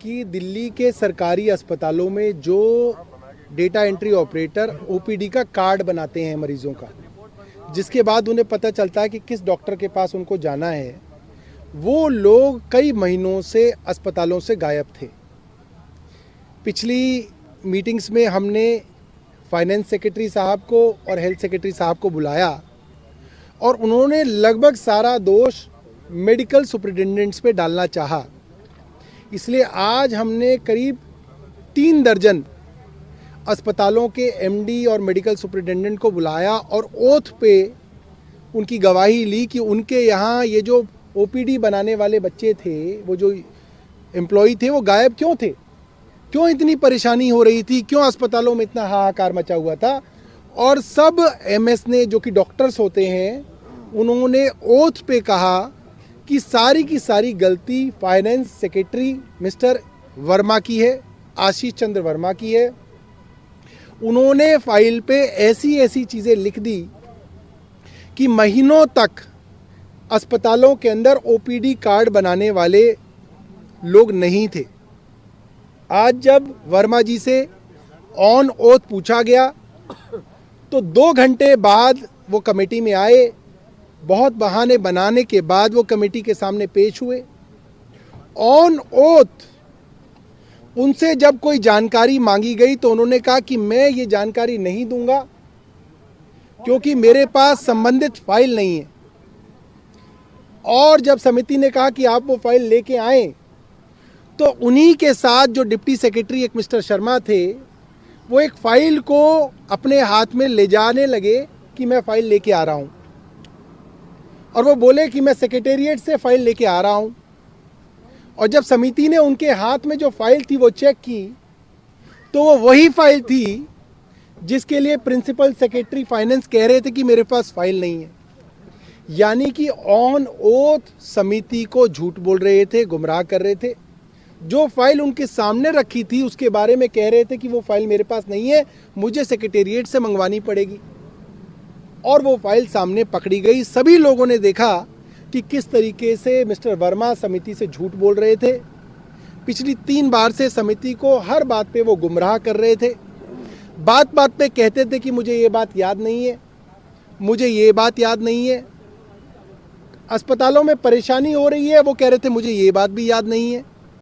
कि दिल्ली के सरकारी अस्पतालों में जो डेटा एंट्री ऑपरेटर ओपीडी का कार्ड बनाते हैं मरीजों का, जिसके बाद उन्हें पता चलता है कि किस डॉक्टर के पास उनको जाना है, वो लोग कई महीनों से अस्पतालों से गायब थे। पिछली मीटिंग्स में हमने फाइनेंस सेक्रेटरी साहब को और हेल्थ सेक्रेटरी साहब को बुलाया और उन्होंने लगभग सारा दोष मेडिकल सुपरिटेंडेंट्स पे डालना चाहा। इसलिए आज हमने करीब 3 दर्जन अस्पतालों के एमडी और मेडिकल सुपरिटेंडेंट को बुलाया और ओथ पे उनकी गवाही ली कि उनके यहाँ ये जो ओपीडी बनाने वाले बच्चे थे, वो जो एम्प्लॉय थे, वो गायब क्यों थे, क्यों इतनी परेशानी हो रही थी, क्यों अस्पतालों में इतना हाहाकार मचा हुआ था। और सब एमएस ने, जो कि डॉक्टर्स होते हैं, उन्होंने ओथ पे कहा कि सारी की सारी गलती फाइनेंस सेक्रेटरी मिस्टर वर्मा की है, आशीष चंद्र वर्मा की है। उन्होंने फाइल पे ऐसी ऐसी चीज़ें लिख दी कि महीनों तक अस्पतालों के अंदर ओपीडी कार्ड बनाने वाले लोग नहीं थे। आज जब वर्मा जी से ऑन ओथ पूछा गया तो 2 घंटे बाद वो कमेटी में आए, बहुत बहाने बनाने के बाद वो कमेटी के सामने पेश हुए। ऑन ओथ उनसे जब कोई जानकारी मांगी गई तो उन्होंने कहा कि मैं ये जानकारी नहीं दूंगा क्योंकि मेरे पास संबंधित फाइल नहीं है। और जब समिति ने कहा कि आप वो फाइल लेके आए तो उन्हीं के साथ जो डिप्टी सेक्रेटरी एक मिस्टर शर्मा थे, वो एक फाइल को अपने हाथ में ले जाने लगे कि मैं फाइल लेके आ रहा हूँ, और वो बोले कि मैं सेक्रेटेरिएट से फाइल लेके आ रहा हूँ। और जब समिति ने उनके हाथ में जो फाइल थी वो चेक की तो वो वही फाइल थी जिसके लिए प्रिंसिपल सेक्रेटरी फाइनेंस कह रहे थे कि मेरे पास फाइल नहीं है। यानी कि ऑन ओथ समिति को झूठ बोल रहे थे, गुमराह कर रहे थे। जो फाइल उनके सामने रखी थी उसके बारे में कह रहे थे कि वो फाइल मेरे पास नहीं है, मुझे सेक्रेटेरिएट से मंगवानी पड़ेगी। और वो फाइल सामने पकड़ी गई। सभी लोगों ने देखा कि किस तरीके से मिस्टर वर्मा समिति से झूठ बोल रहे थे। पिछली 3 बार से समिति को हर बात पे वो गुमराह कर रहे थे। बात बात पे कहते थे कि मुझे ये बात याद नहीं है, मुझे ये बात याद नहीं है। अस्पतालों में परेशानी हो रही है, वो कह रहे थे मुझे ये बात भी याद नहीं है।